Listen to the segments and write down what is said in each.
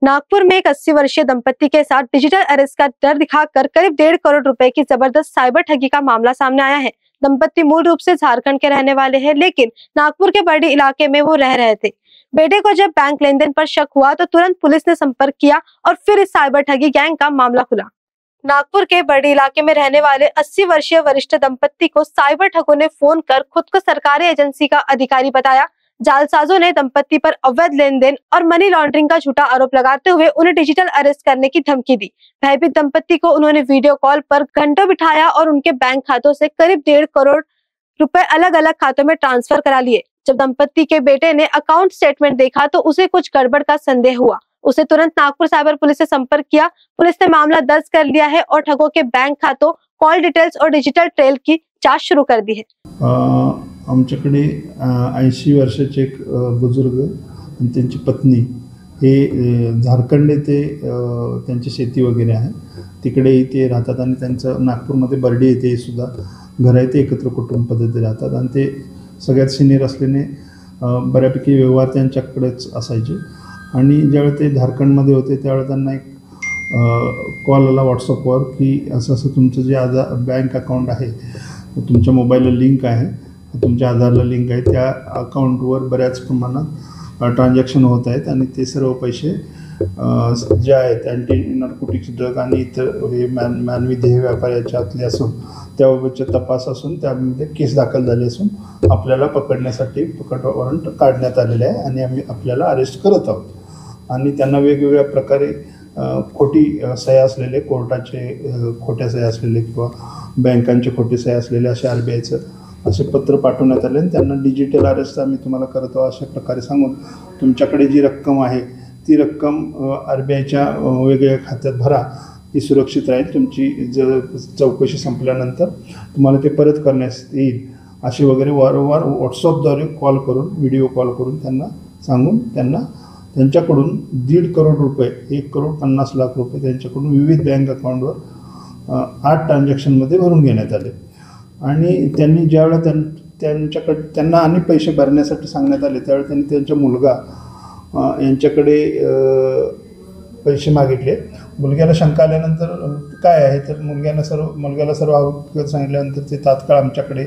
नागपुर में एक 80 वर्षीय दंपति के साथ डिजिटल अरेस्ट का डर दिखाकर करीब 1.5 करोड़ रुपए की जबरदस्त साइबर ठगी का मामला सामने आया है। दंपति मूल रूप से झारखंड के रहने वाले हैं, लेकिन नागपुर के बर्डी इलाके में वो रह रहे थे। बेटे को जब बैंक लेन देन पर शक हुआ तो तुरंत पुलिस ने संपर्क किया और फिर इस साइबर ठगी गैंग का मामला खुला। नागपुर के बर्डी इलाके में रहने वाले 80 वर्षीय वरिष्ठ दंपति को साइबर ठगों ने फोन कर खुद को सरकारी एजेंसी का अधिकारी बताया। जालसाजों ने दंपति पर अवैध लेन देन और मनी लॉन्ड्रिंग का झूठा आरोप लगाते हुए उन्हें डिजिटल अरेस्ट करने की धमकी दी। भयभीत दंपति को उन्होंने वीडियो कॉल पर घंटों बिठाया और उनके बैंक खातों से करीब 1.5 करोड़ रुपए अलग अलग खातों में ट्रांसफर करा लिए। जब दंपति के बेटे ने अकाउंट स्टेटमेंट देखा तो उसे कुछ गड़बड़ का संदेह हुआ। उसे तुरंत नागपुर साइबर पुलिस से संपर्क किया। पुलिस ने मामला दर्ज कर लिया है और ठगों के बैंक खातों, कॉल डिटेल्स और डिजिटल ट्रेल की जांच शुरू कर दी है। आमच्याकडे 80 वर्षाचे एक बुजुर्ग आणि त्यांची पत्नी हे झारखंड येथे त्यांची शेती वगैरे आहे, तिकडे ते राहतात आणि त्यांचं नागपूरमध्ये बर्डी येथे सुद्धा घर आहे, ते एकत्र कुटुंब पद्धती राहतात आणि ते सगळ्यात सिनियर असल्याने बऱ्यापैकी व्यवहार त्यांच्याकडेच असायचे। आणि ज्यावेळी ते झारखंडमध्ये होते त्यावेळी त्यांना एक कॉल आला व्हॉट्सअपवर की असं तुमचं जे आधार बँक अकाउंट आहे, तुमच्या मोबाईलला लिंक आहे, तुमच्या आधारला लिंक आहे, त्या अकाउंटवर बऱ्याच प्रमाणात ट्रान्झॅक्शन होत आहेत आणि ते सर्व पैसे जे आहेत अँटी नार्कोटिक्स ड्रग आणि इतर हे मानवी देह व्यापाराच्यातले असून त्याबाबतचे तपास असून त्यामध्ये केस दाखल झाले असून आपल्याला पकडण्यासाठी पकड वॉरंट काढण्यात आलेले आहे आणि आम्ही आपल्याला अरेस्ट करत आहोत। आणि त्यांना वेगवेगळ्या प्रकारे खोटी सह्या असलेले, कोर्टाचे खोट्या सह्या असलेले किंवा बँकांचे खोटे सह्या असलेले असे RBIचं असे पत्र पाठवण्यात आले आणि त्यांना डिजिटल अरेस्ट आम्ही तुम्हाला करतो अशा प्रकारे सांगून तुमच्याकडे जी रक्कम आहे ती रक्कम RBIच्या वेगवेगळ्या खात्यात भरा, ती सुरक्षित राहील, तुमची चौकशी संपल्यानंतर तुम्हाला ते परत करण्यास येईल असे वगैरे वारंवार व्हॉट्सअपद्वारे कॉल करून, व्हिडिओ कॉल करून त्यांना सांगून त्यांच्याकडून 1.5 करोड रुपये, 1,50,00,000 रुपये त्यांच्याकडून विविध बँक अकाउंटवर 8 ट्रान्झॅक्शनमध्ये भरून घेण्यात आले। आणि त्यांनी ज्यावेळेला त्यांना आणि पैसे भरण्यासाठी सांगण्यात आले त्यावेळी त्यांनी त्यांचा मुलगा यांच्याकडे पैसे मागितले। मुलग्याला शंका आल्यानंतर काय आहे तर मुलग्याला सर्व हकीकत सांगितल्यानंतर ते तात्काळ आमच्याकडे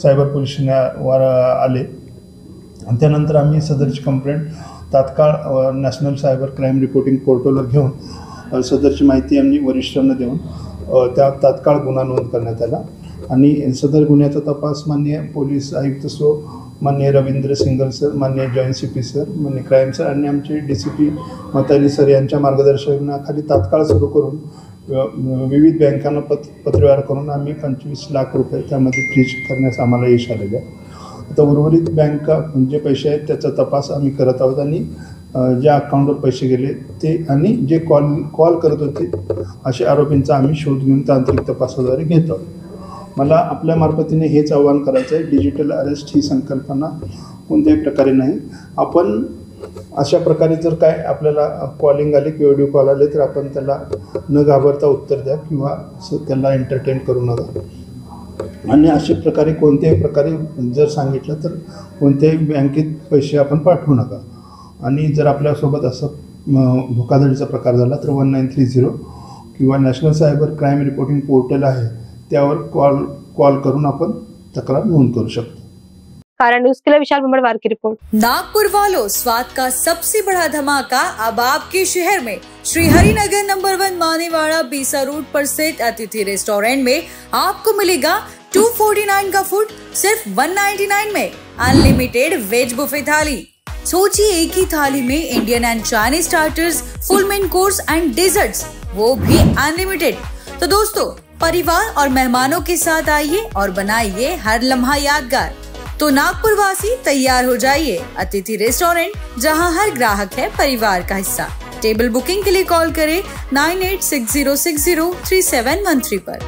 सायबर पोलीस स्टेशनवर आले आणि त्यानंतर आम्ही सदरची कंप्लेंट तात्काळ नॅशनल सायबर क्राईम रिपोर्टिंग पोर्टलवर घेऊन सदरची माहिती आम्ही वरिष्ठांना देऊन त्या तात्काळ गुन्हा नोंद करण्यात आला आणि सदर गुन्ह्याचा तपास माननीय पोलीस आयुक्त माननीय रवींद्र सिंगल सर, माननीय जॉईंट CP सर, माननीय क्राईम सर आणि आमचे DCP मतारी सर यांच्या मार्गदर्शनाखाली तात्काळ सुरू करून विविध बँकांना पत्रव्यवहार करून आम्ही 25 लाख रुपये त्यामध्ये फ्रीज करण्यास आम्हाला यश आलेलं आहे। आता उर्वरित बँका जे पैसे आहेत त्याचा तपास आम्ही करत आहोत आणि ज्या अकाउंटवर पैसे गेले ते आणि जे कॉल करत होते असे आरोपींचा आम्ही शोध घेऊन तांत्रिक तपासाद्वारे घेत आहोत। मला आपल्या मार्फतीने हेच आवाहन करायचं आहे, डिजिटल अरेस्ट ही संकल्पना कोणत्याही प्रकारे नाही। आपण अशा प्रकारे जर काय आपल्याला कॉलिंग आले किंवा व्हिडिओ कॉल आले तर आपण त्याला न घाबरता उत्तर द्या किंवा त्याला एंटरटेन करू नका। आणि अशा प्रकारे कोणत्याही प्रकारे जर सांगितलं तर कोणत्याही बँकेत पैसे आपण पाठवू नका। आणि जर आपल्यासोबत असं धोकाधडीचा प्रकार झाला तर 1930 किंवा national cyber crime reporting portal आहे त्यावर कॉल करून आपण तक्रार नोंद करू शकतो। कारण न्यूज़ के लिए विशाल भंबड़वार की रिपोर्ट। नागपुर वालों, स्वाद का सबसे बड़ा धमाका अब आपके शहर में श्री हरिनगर नंबर 1 मानेवाड़ा बीसा रोड पर स्थित अतिथि रेस्टोरेंट में आपको मिलेगा 249 का फूड सिर्फ 199 में। अनलिमिटेड वेज बुफे थाली, सोचिए एक ही थाली में Indian and Chinese starters, full main course and desserts, वो भी अनलिमिटेड। तो दोस्तों, परिवार और मेहमानों के साथ आइए और बनाइए हर लम्हा यादगार। तो नागपुर वासी तैयार हो जाइए, अतिथि रेस्टोरेंट, जहां हर ग्राहक है परिवार का हिस्सा। टेबल बुकिंग के लिए कॉल करें 9860603713 पर।